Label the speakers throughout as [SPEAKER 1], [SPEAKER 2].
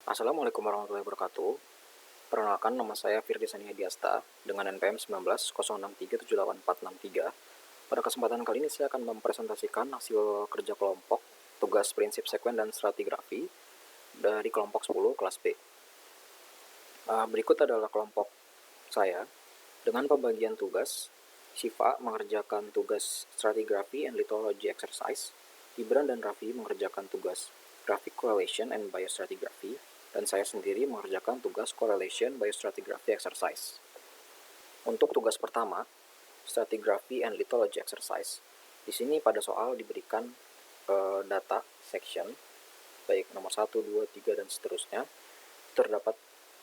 [SPEAKER 1] Assalamualaikum warahmatullahi wabarakatuh. Perkenalkan, nama saya Firdi Sania Diasta dengan NPM 19 063784863. Pada kesempatan kali ini saya akan mempresentasikan hasil kerja kelompok tugas prinsip sekuen dan stratigrafi dari kelompok 10 kelas B. Berikut adalah kelompok saya dengan pembagian tugas. Siva mengerjakan tugas stratigraphy and lithology exercise, Gibran dan Raffi mengerjakan tugas graphic correlation and biostratigraphy, dan saya sendiri mengerjakan tugas correlation biostratigraphy exercise. Untuk tugas pertama, stratigraphy and lithology exercise, di sini pada soal diberikan data section, baik nomor 1, 2, 3, dan seterusnya. Terdapat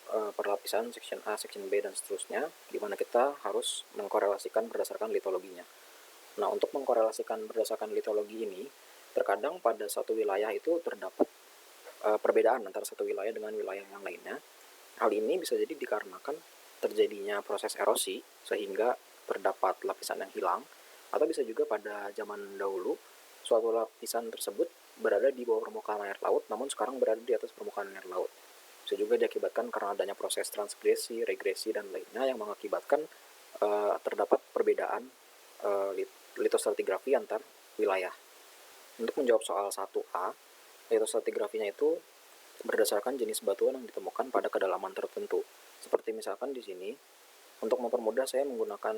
[SPEAKER 1] perlapisan section A, section B, dan seterusnya, di mana kita harus mengkorelasikan berdasarkan litologinya. Nah, untuk mengkorelasikan berdasarkan litologi ini, terkadang pada satu wilayah itu terdapat perbedaan antara satu wilayah dengan wilayah yang lainnya. Hal ini bisa jadi dikarenakan terjadinya proses erosi sehingga terdapat lapisan yang hilang, atau bisa juga pada zaman dahulu suatu lapisan tersebut berada di bawah permukaan air laut, namun sekarang berada di atas permukaan air laut. Bisa juga diakibatkan karena adanya proses transgresi, regresi, dan lainnya yang mengakibatkan terdapat perbedaan litostratigrafi antar wilayah. Untuk menjawab soal 1A, litostratigrafinya itu berdasarkan jenis batuan yang ditemukan pada kedalaman tertentu. Seperti misalkan di sini, untuk mempermudah saya menggunakan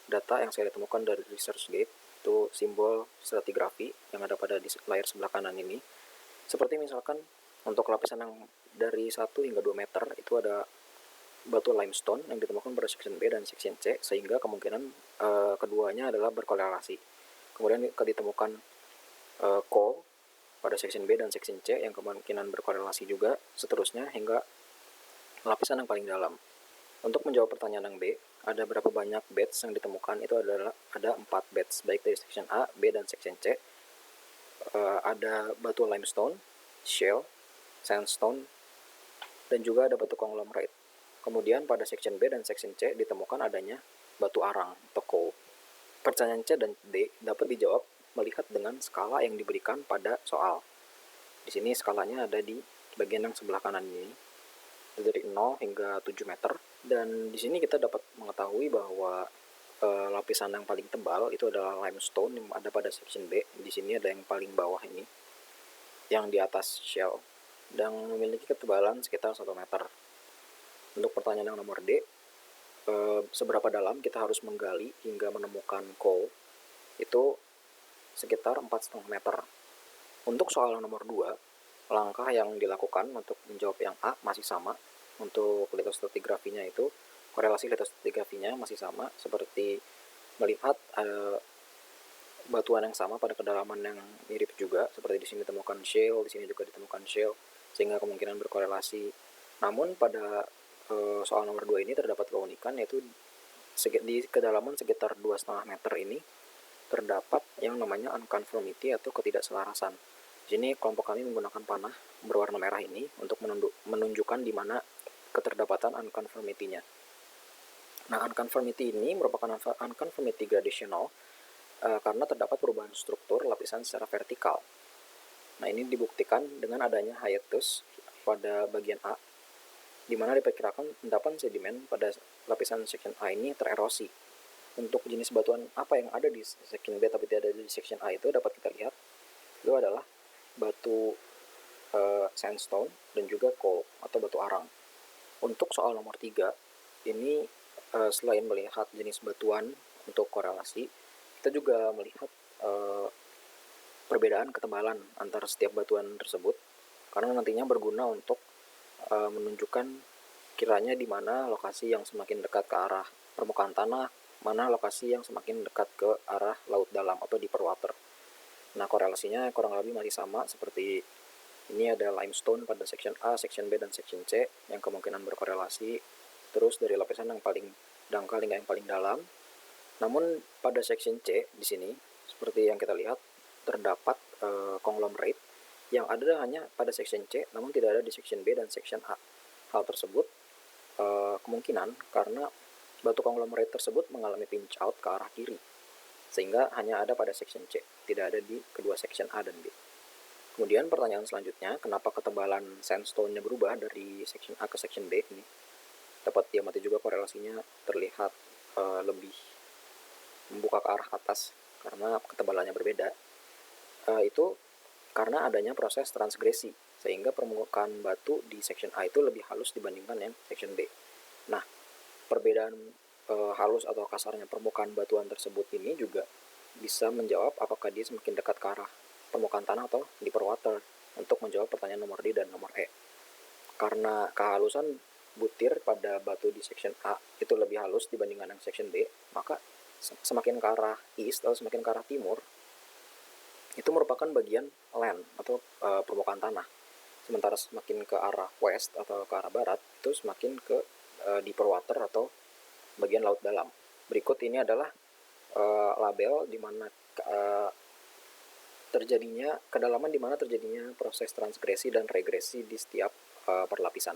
[SPEAKER 1] data yang saya temukan dari ResearchGate, itu simbol stratigrafi yang ada pada di layar sebelah kanan ini. Seperti misalkan untuk lapisan yang dari 1 hingga 2 meter itu ada batu limestone yang ditemukan pada section B dan section C, sehingga kemungkinan keduanya adalah berkorelasi. Kemudian ditemukan coal pada section B dan section C yang kemungkinan berkorelasi juga, seterusnya hingga lapisan yang paling dalam. Untuk menjawab pertanyaan yang B, ada berapa banyak beds yang ditemukan, itu adalah ada 4 beds, baik dari section A, B, dan section C. Ada batu limestone, shale, sandstone, dan juga ada batu conglomerate. Kemudian pada section B dan section C ditemukan adanya batu arang atau coal. Pertanyaan C dan D dapat dijawab melihat dengan skala yang diberikan pada soal. Di sini skalanya ada di bagian yang sebelah kanan ini, dari 0 hingga 7 meter. Dan di sini kita dapat mengetahui bahwa lapisan yang paling tebal itu adalah limestone yang ada pada section B. Di sini ada yang paling bawah ini, yang di atas shell, dan memiliki ketebalan sekitar 1 meter. Untuk pertanyaan yang nomor D, seberapa dalam kita harus menggali hingga menemukan coal, itu sekitar 4,5 meter. Untuk soal nomor 2, langkah yang dilakukan untuk menjawab yang A masih sama. Untuk litostratigrafinya itu, korelasi litostratigrafinya masih sama, seperti melihat batuan yang sama pada kedalaman yang mirip juga, seperti di sini ditemukan shale, di sini juga ditemukan shale, sehingga kemungkinan berkorelasi. Namun pada soal nomor 2 ini terdapat keunikan, yaitu di kedalaman sekitar 2,5 meter ini terdapat yang namanya unconformity atau ketidakselarasan. Di sini kelompok kami menggunakan panah berwarna merah ini untuk menunjukkan di mana keterdapatan unconformity-nya. Nah, unconformity ini merupakan unconformity gradational karena terdapat perubahan struktur lapisan secara vertikal. Nah, ini dibuktikan dengan adanya hiatus pada bagian A, di mana diperkirakan endapan sedimen pada lapisan section A ini tererosi. Untuk jenis batuan apa yang ada di section B tapi tidak ada di section A itu dapat kita lihat, itu adalah batu sandstone dan juga coal atau batu arang. Untuk soal nomor 3, ini selain melihat jenis batuan untuk korelasi, kita juga melihat perbedaan ketebalan antara setiap batuan tersebut, karena nantinya berguna untuk menunjukkan kiranya di mana lokasi yang semakin dekat ke arah permukaan tanah, mana lokasi yang semakin dekat ke arah laut dalam atau deeper water. Nah, korelasinya kurang lebih masih sama, seperti ini ada limestone pada section A, section B, dan section C yang kemungkinan berkorelasi terus dari lapisan yang paling dangkal hingga yang paling dalam. Namun pada section C di sini, seperti yang kita lihat, terdapat conglomerate yang ada hanya pada section C, namun tidak ada di section B dan section A. Hal tersebut kemungkinan karena batu conglomerate tersebut mengalami pinch out ke arah kiri, sehingga hanya ada pada section C, tidak ada di kedua section A dan B. Kemudian pertanyaan selanjutnya, kenapa ketebalan sandstone-nya berubah dari section A ke section B ini? Dapat diamati juga korelasinya terlihat lebih membuka ke arah atas karena ketebalannya berbeda. Itu karena adanya proses transgresi, sehingga permukaan batu di section A itu lebih halus dibandingkan yang section B. Nah, perbedaan halus atau kasarnya permukaan batuan tersebut ini juga bisa menjawab apakah dia semakin dekat ke arah permukaan tanah atau deeper water, untuk menjawab pertanyaan nomor D dan nomor E. Karena kehalusan butir pada batu di section A itu lebih halus dibandingkan yang section B, maka semakin ke arah east atau semakin ke arah timur itu merupakan bagian land atau permukaan tanah. Sementara semakin ke arah west atau ke arah barat itu semakin ke deeper water atau bagian laut dalam. Berikut ini adalah label di mana terjadinya kedalaman di mana terjadinya proses transgresi dan regresi di setiap perlapisan.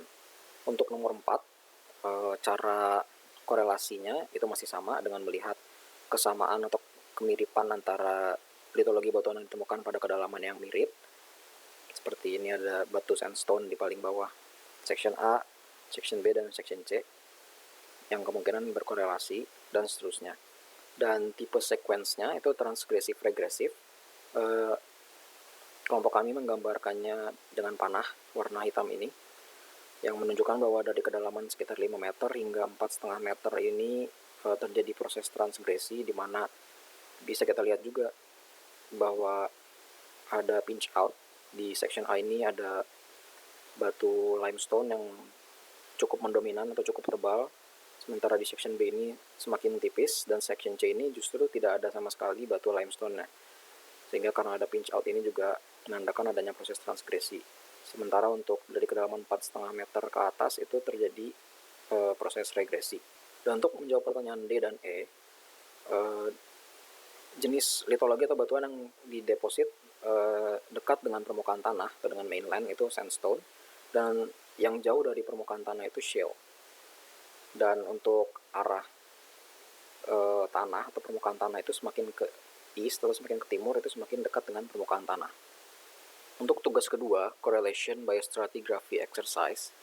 [SPEAKER 1] Untuk nomor 4, cara korelasinya itu masih sama dengan melihat kesamaan atau kemiripan antara litologi batuan yang ditemukan pada kedalaman yang mirip. Seperti ini ada batu sandstone di paling bawah section A, section B, dan section C yang kemungkinan berkorelasi dan seterusnya. Dan tipe sequence-nya itu transgresif regresif. Kelompok kami menggambarkannya dengan panah warna hitam ini yang menunjukkan bahwa dari kedalaman sekitar 5 meter hingga 4,5 meter ini terjadi proses transgresi, di mana bisa kita lihat juga bahwa ada pinch out. Di section A ini ada batu limestone yang cukup mendominan atau cukup tebal, sementara di section B ini semakin tipis, dan section C ini justru tidak ada sama sekali batu limestone-nya. Sehingga karena ada pinch out ini juga menandakan adanya proses transgresi. Sementara untuk dari kedalaman 4,5 meter ke atas itu terjadi proses regresi. Dan untuk menjawab pertanyaan D dan E, jenis litologi atau batuan yang dideposit dekat dengan permukaan tanah atau dengan mainland itu sandstone, dan yang jauh dari permukaan tanah itu shale. Dan untuk arah tanah atau permukaan tanah itu semakin ke east atau semakin ke timur itu semakin dekat dengan permukaan tanah. Untuk tugas kedua, correlation by stratigraphy exercise,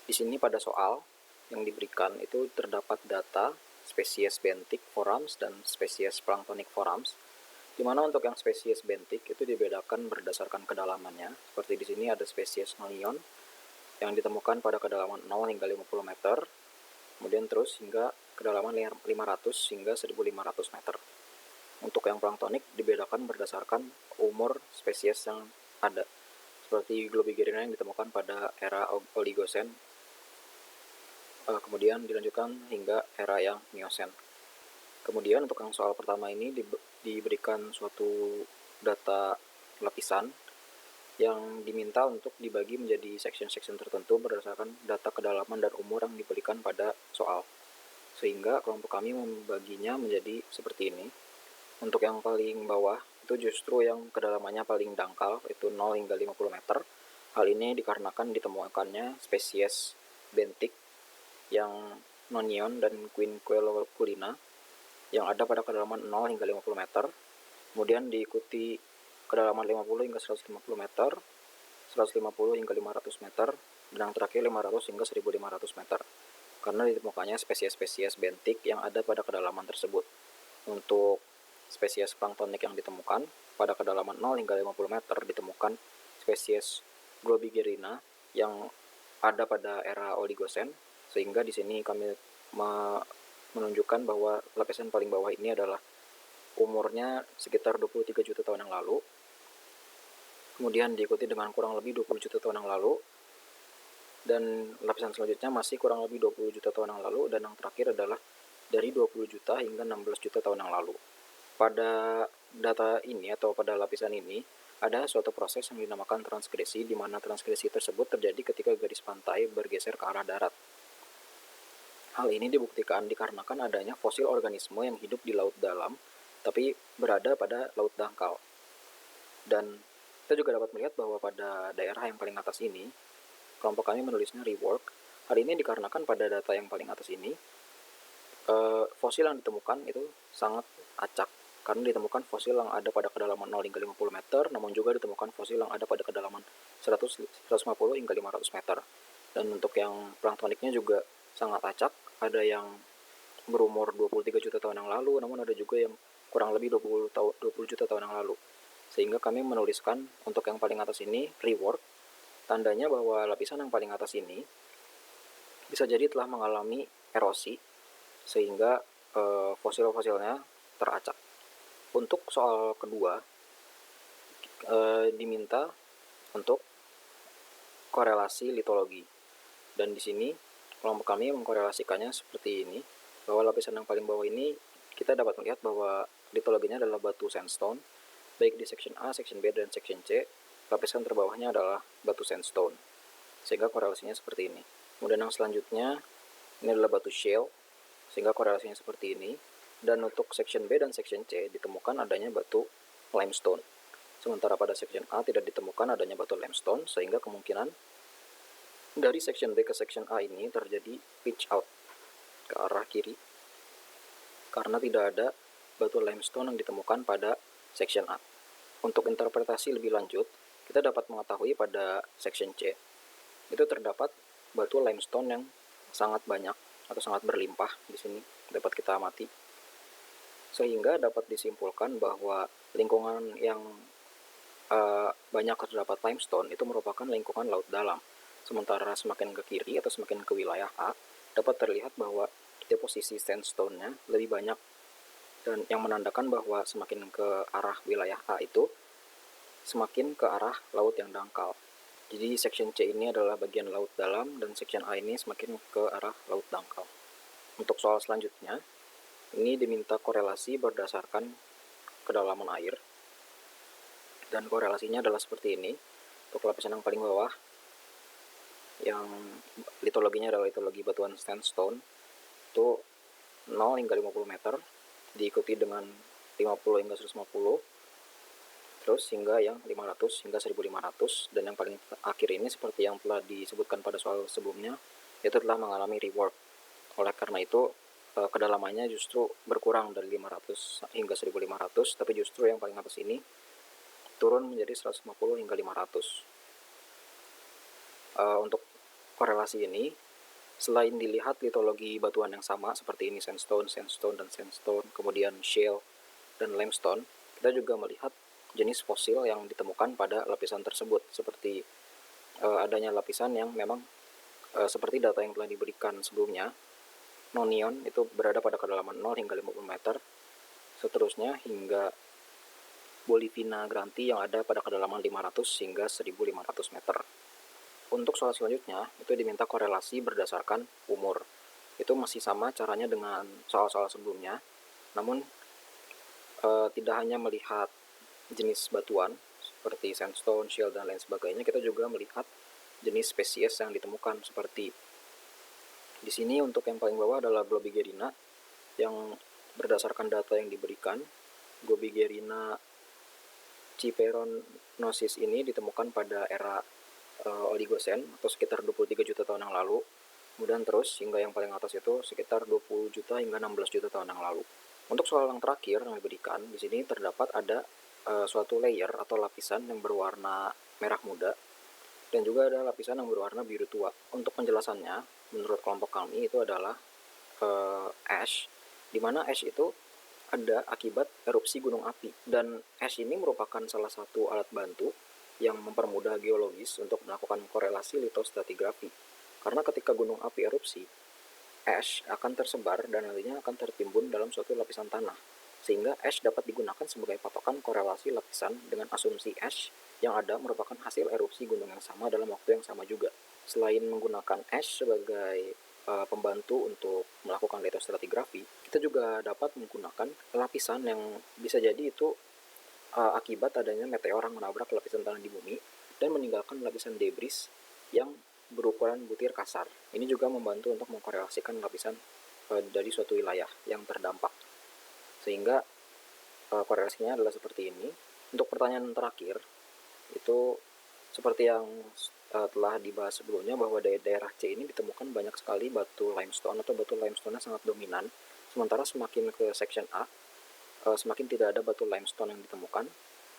[SPEAKER 1] di sini pada soal yang diberikan itu terdapat data spesies benthic forams dan spesies planktonic forams, di mana untuk yang spesies benthic itu dibedakan berdasarkan kedalamannya. Seperti di sini ada spesies nonion yang ditemukan pada kedalaman 0 hingga 50 meter, kemudian terus hingga kedalaman 500 hingga 1500 meter. Untuk yang planktonik dibedakan berdasarkan umur spesies yang ada, seperti Globigerina yang ditemukan pada era Oligocene, kemudian dilanjutkan hingga era yang Miocene. Kemudian untuk yang soal pertama ini diberikan suatu data lapisan yang diminta untuk dibagi menjadi section-section tertentu berdasarkan data kedalaman dan umur yang diberikan pada soal. Sehingga kelompok kami membaginya menjadi seperti ini. Untuk yang paling bawah itu justru yang kedalamannya paling dangkal, itu 0 hingga 50 meter. Hal ini dikarenakan ditemukannya spesies benthic yang nonion dan quinqueloculina yang ada pada kedalaman 0 hingga 50 meter. Kemudian diikuti kedalaman 50 hingga 150 meter, 150 hingga 500 meter, dan yang terakhir 500 hingga 1500 meter. Karena ditemukannya spesies-spesies benthic yang ada pada kedalaman tersebut. Untuk spesies planktonik yang ditemukan pada kedalaman 0 hingga 50 meter ditemukan spesies Globigerina yang ada pada era Oligocene, sehingga di sini kami menunjukkan bahwa lapisan paling bawah ini adalah umurnya sekitar 23 juta tahun yang lalu, kemudian diikuti dengan kurang lebih 20 juta tahun yang lalu, dan lapisan selanjutnya masih kurang lebih 20 juta tahun yang lalu, dan yang terakhir adalah dari 20 juta hingga 16 juta tahun yang lalu. Pada data ini atau pada lapisan ini ada suatu proses yang dinamakan transgresi, di mana transgresi tersebut terjadi ketika garis pantai bergeser ke arah darat. Hal ini dibuktikan dikarenakan adanya fosil organisme yang hidup di laut dalam tapi berada pada laut dangkal. Dan kita juga dapat melihat bahwa pada daerah yang paling atas ini, kelompok kami menulisnya rework. Hal ini dikarenakan pada data yang paling atas ini fosil yang ditemukan itu sangat acak karena ditemukan fosil yang ada pada kedalaman 0 hingga 50 meter, namun juga ditemukan fosil yang ada pada kedalaman 100, 150 hingga 500 meter. Dan untuk yang planktoniknya juga sangat acak, ada yang berumur 23 juta tahun yang lalu, namun ada juga yang kurang lebih 20 juta tahun yang lalu. Sehingga kami menuliskan untuk yang paling atas ini rework, tandanya bahwa lapisan yang paling atas ini bisa jadi telah mengalami erosi sehingga fosil-fosilnya teracak. Untuk soal kedua, diminta untuk korelasi litologi, dan di sini kelompok kami mengkorelasikannya seperti ini, bahwa lapisan yang paling bawah ini kita dapat melihat bahwa litologinya adalah batu sandstone, baik di section A, section B, dan section C. Lapisan terbawahnya adalah batu sandstone, sehingga korelasinya seperti ini. Kemudian yang selanjutnya, ini adalah batu shale, sehingga korelasinya seperti ini. Dan untuk section B dan section C ditemukan adanya batu limestone. Sementara pada section A tidak ditemukan adanya batu limestone, sehingga kemungkinan dari section B ke section A ini terjadi pitch out ke arah kiri, karena tidak ada batu limestone yang ditemukan pada section A. Untuk interpretasi lebih lanjut, kita dapat mengetahui pada section C itu terdapat batu limestone yang sangat banyak atau sangat berlimpah di sini dapat kita amati, sehingga dapat disimpulkan bahwa lingkungan yang banyak terdapat limestone itu merupakan lingkungan laut dalam. Sementara semakin ke kiri atau semakin ke wilayah A, dapat terlihat bahwa deposisi sandstone-nya lebih banyak, dan yang menandakan bahwa semakin ke arah wilayah A itu semakin ke arah laut yang dangkal. Jadi section C ini adalah bagian laut dalam, dan section A ini semakin ke arah laut dangkal. Untuk soal selanjutnya, ini diminta korelasi berdasarkan kedalaman air, dan korelasinya adalah seperti ini. Untuk lapisan yang paling bawah, yang litologinya adalah litologi batuan sandstone, itu 0 hingga 50 meter, diikuti dengan 50 hingga 150, terus hingga yang 500 hingga 1500, dan yang paling akhir ini seperti yang telah disebutkan pada soal sebelumnya, itu telah mengalami rework. Oleh karena itu kedalamannya justru berkurang dari 500 hingga 1500, tapi justru yang paling atas ini turun menjadi 150 hingga 500. Untuk korelasi ini, selain dilihat litologi batuan yang sama seperti ini, sandstone, dan sandstone, kemudian shale dan limestone, kita juga melihat jenis fosil yang ditemukan pada lapisan tersebut, seperti adanya lapisan yang memang seperti data yang telah diberikan sebelumnya, nonion itu berada pada kedalaman 0 hingga 50 meter, seterusnya hingga Bolivina granti yang ada pada kedalaman 500 hingga 1500 meter. Untuk soal selanjutnya, itu diminta korelasi berdasarkan umur. Itu masih sama caranya dengan soal-soal sebelumnya, namun tidak hanya melihat jenis batuan seperti sandstone, shale, dan lain sebagainya, kita juga melihat jenis spesies yang ditemukan. Seperti di sini untuk yang paling bawah adalah Globigerina, yang berdasarkan data yang diberikan, Globigerina ciperonosis ini ditemukan pada era Oligosen atau sekitar 23 juta tahun yang lalu. Kemudian terus hingga yang paling atas itu sekitar 20 juta hingga 16 juta tahun yang lalu. Untuk soal yang terakhir yang diberikan, di sini terdapat ada suatu layer atau lapisan yang berwarna merah muda, dan juga ada lapisan yang berwarna biru tua. Untuk penjelasannya, menurut kelompok kami itu adalah ash, di mana ash itu ada akibat erupsi gunung api, dan ash ini merupakan salah satu alat bantu yang mempermudah geologis untuk melakukan korelasi litostratigrafi. Karena ketika gunung api erupsi, ash akan tersebar dan nantinya akan tertimbun dalam suatu lapisan tanah, sehingga ash dapat digunakan sebagai patokan korelasi lapisan dengan asumsi ash yang ada merupakan hasil erupsi gunung yang sama dalam waktu yang sama juga. Selain menggunakan ash sebagai pembantu untuk melakukan litostratigrafi, kita juga dapat menggunakan lapisan yang bisa jadi itu akibat adanya meteor yang menabrak lapisan tanah di bumi dan meninggalkan lapisan debris yang berukuran butir kasar. Ini juga membantu untuk mengkorelasikan lapisan dari suatu wilayah yang terdampak, sehingga korelasinya adalah seperti ini. Untuk pertanyaan terakhir, itu seperti yang telah dibahas sebelumnya, bahwa di daerah C ini ditemukan banyak sekali batu limestone atau batu limestone sangat dominan, sementara semakin ke section A semakin tidak ada batu limestone yang ditemukan,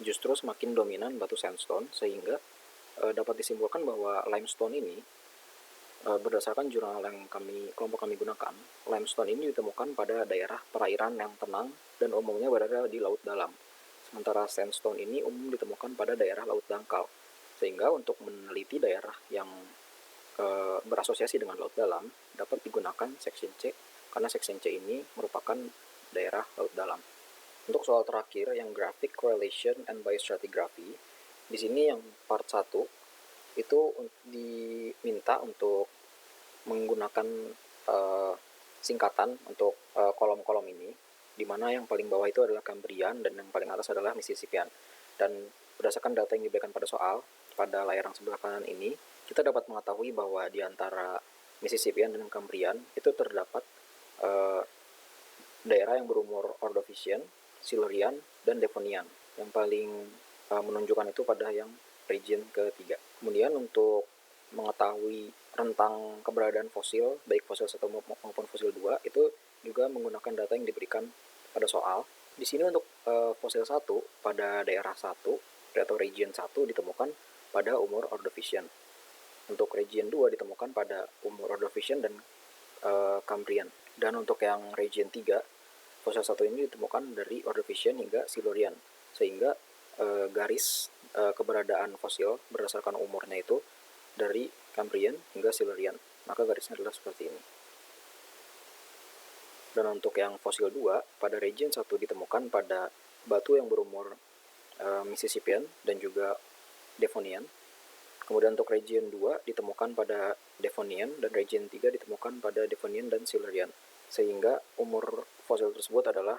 [SPEAKER 1] justru semakin dominan batu sandstone, sehingga dapat disimpulkan bahwa limestone ini, berdasarkan jurnal yang kelompok kami gunakan, limestone ini ditemukan pada daerah perairan yang tenang dan umumnya berada di laut dalam. Sementara sandstone ini umum ditemukan pada daerah laut dangkal. Sehingga untuk meneliti daerah yang berasosiasi dengan laut dalam dapat digunakan section C, karena section C ini merupakan daerah laut dalam. Untuk soal terakhir yang graphic correlation and biostratigraphy, di sini yang part 1 itu diminta untuk menggunakan singkatan untuk kolom-kolom ini, di mana yang paling bawah itu adalah Cambrian dan yang paling atas adalah Mississippian. Dan berdasarkan data yang diberikan pada soal, pada layar yang sebelah kanan ini, kita dapat mengetahui bahwa di antara Mississippian dan Cambrian itu terdapat daerah yang berumur Ordovician, Silurian, dan Devonian. Yang paling menunjukkan itu pada yang region ketiga. Kemudian untuk mengetahui rentang keberadaan fosil, baik fosil 1 maupun fosil 2, itu juga menggunakan data yang diberikan pada soal. Di sini untuk fosil 1 pada daerah 1 atau region 1 ditemukan pada umur Ordovician. Untuk region 2 ditemukan pada umur Ordovician dan Cambrian. Dan untuk yang region 3, fosil 1 ini ditemukan dari Ordovician hingga Silurian, sehingga garis keberadaan fosil berdasarkan umurnya itu dari Cambrian hingga Silurian, maka garisnya adalah seperti ini. Dan untuk yang fosil 2, pada region 1 ditemukan pada batu yang berumur Mississippian dan juga Devonian. Kemudian untuk region 2 ditemukan pada Devonian, dan region 3 ditemukan pada Devonian dan Silurian. Sehingga umur fosil tersebut adalah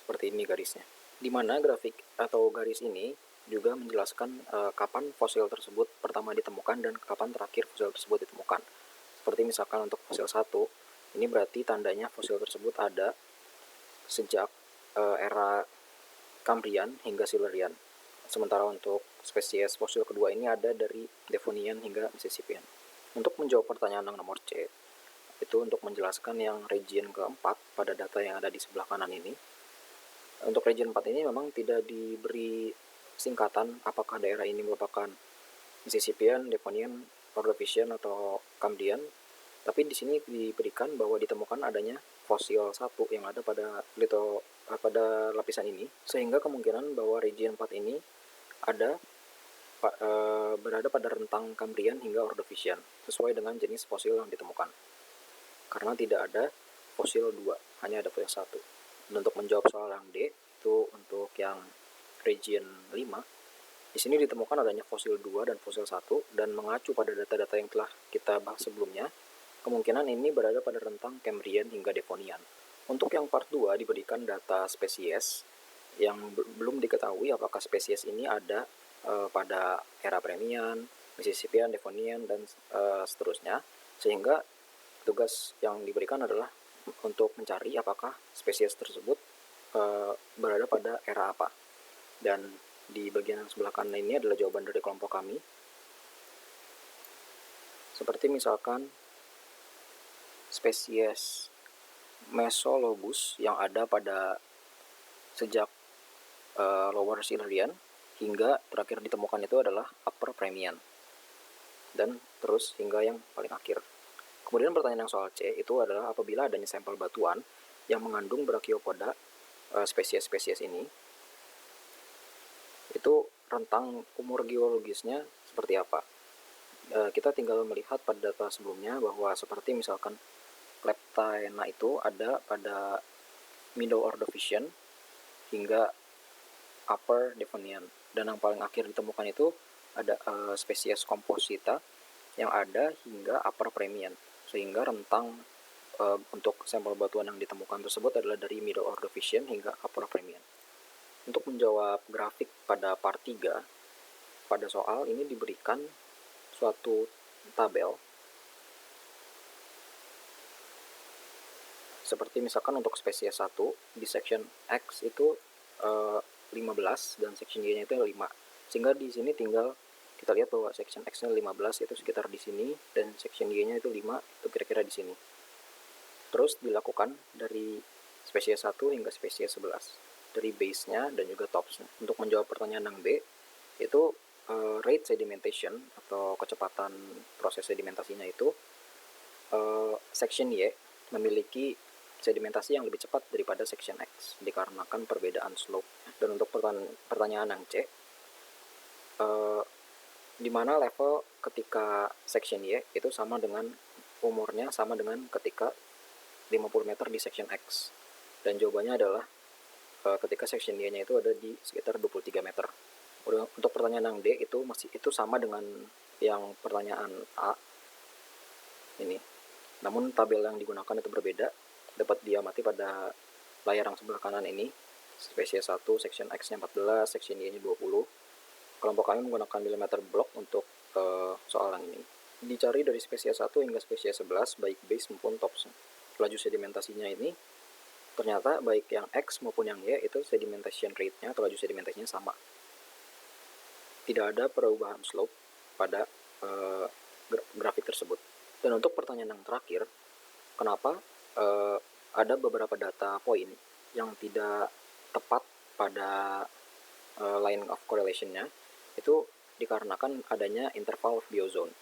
[SPEAKER 1] seperti ini garisnya. Di mana grafik atau garis ini juga menjelaskan kapan fosil tersebut pertama ditemukan dan kapan terakhir fosil tersebut ditemukan. Seperti misalkan untuk fosil 1, ini berarti tandanya fosil tersebut ada sejak era Cambrian hingga Silurian. Sementara untuk spesies fosil kedua ini ada dari Devonian hingga Mississippian. Untuk menjawab pertanyaan yang nomor C, itu untuk menjelaskan yang region keempat pada data yang ada di sebelah kanan ini. Untuk region 4 ini memang tidak diberi singkatan apakah daerah ini merupakan Mississippian, Devonian, Ordovician, atau Cambrian, tapi di sini diberikan bahwa ditemukan adanya fosil 1 yang ada pada lapisan ini, sehingga kemungkinan bahwa region 4 ini berada pada rentang Cambrian hingga Ordovician sesuai dengan jenis fosil yang ditemukan, karena tidak ada fosil 2, hanya ada fosil 1. Dan untuk menjawab soal yang D, itu untuk yang region 5, di sini ditemukan adanya fosil 2 dan fosil 1, dan mengacu pada data-data yang telah kita bahas sebelumnya, kemungkinan ini berada pada rentang Cambrian hingga Devonian. Untuk yang part 2 diberikan data spesies yang belum diketahui apakah spesies ini ada pada era Permian, Mississippian, Devonian, dan seterusnya, sehingga tugas yang diberikan adalah untuk mencari apakah spesies tersebut berada pada era apa. Dan di bagian yang sebelah kanan ini adalah jawaban dari kelompok kami. Seperti misalkan spesies Mesolobus yang ada pada sejak Lower Silurian hingga terakhir ditemukan itu adalah Upper Permian, dan terus hingga yang paling akhir. Kemudian pertanyaan yang soal C itu adalah apabila adanya sampel batuan yang mengandung Brachiopoda spesies-spesies ini, itu rentang umur geologisnya seperti apa. Kita tinggal melihat pada data sebelumnya bahwa seperti misalkan Leptaena itu ada pada Middle Ordovician hingga Upper Devonian, dan yang paling akhir ditemukan itu ada spesies Composita yang ada hingga Upper Permian, sehingga rentang untuk sampel batuan yang ditemukan tersebut adalah dari Middle Ordovician hingga Upper Permian. Untuk menjawab grafik pada part 3, pada soal ini diberikan suatu tabel seperti misalkan untuk spesies 1 di section X itu 15 dan section Y-nya itu 5. Sehingga di sini tinggal kita lihat bahwa section X-nya 15 itu sekitar di sini, dan section Y-nya itu 5 itu kira-kira di sini. Terus dilakukan dari spesies 1 hingga spesies 11. dari base-nya dan juga tops-nya. Untuk menjawab pertanyaan yang B, itu rate sedimentation atau kecepatan proses sedimentasinya itu section Y memiliki sedimentasi yang lebih cepat daripada section X dikarenakan perbedaan slope. Dan untuk pertanyaan yang C, di mana level ketika section Y itu sama dengan umurnya sama dengan ketika 50 meter di section X. Dan jawabannya adalah ketika section Y-nya itu ada di sekitar 23 meter. Untuk pertanyaan yang D itu sama dengan yang pertanyaan A ini. Namun tabel yang digunakan itu berbeda. Dapat diamati pada layar yang sebelah kanan ini. Spesies 1 section X-nya 14, section Y-nya 20. Kelompok kami menggunakan milimeter block untuk soal yang ini. Dicari dari spesies 1 hingga spesies 11 baik base maupun tops. Laju sedimentasinya ini ternyata baik yang X maupun yang Y itu sedimentation rate-nya atau laju sedimentasinya sama. Tidak ada perubahan slope pada grafik tersebut. Dan untuk pertanyaan yang terakhir, kenapa ada beberapa data point yang tidak tepat pada line of correlation-nya, itu dikarenakan adanya interval of biozone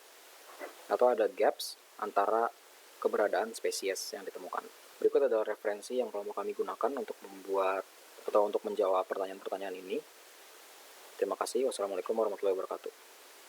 [SPEAKER 1] atau ada gaps antara keberadaan spesies yang ditemukan. Berikut adalah referensi yang kelompok kami gunakan untuk membuat atau untuk menjawab pertanyaan-pertanyaan ini. Terima kasih. Wassalamualaikum warahmatullahi wabarakatuh.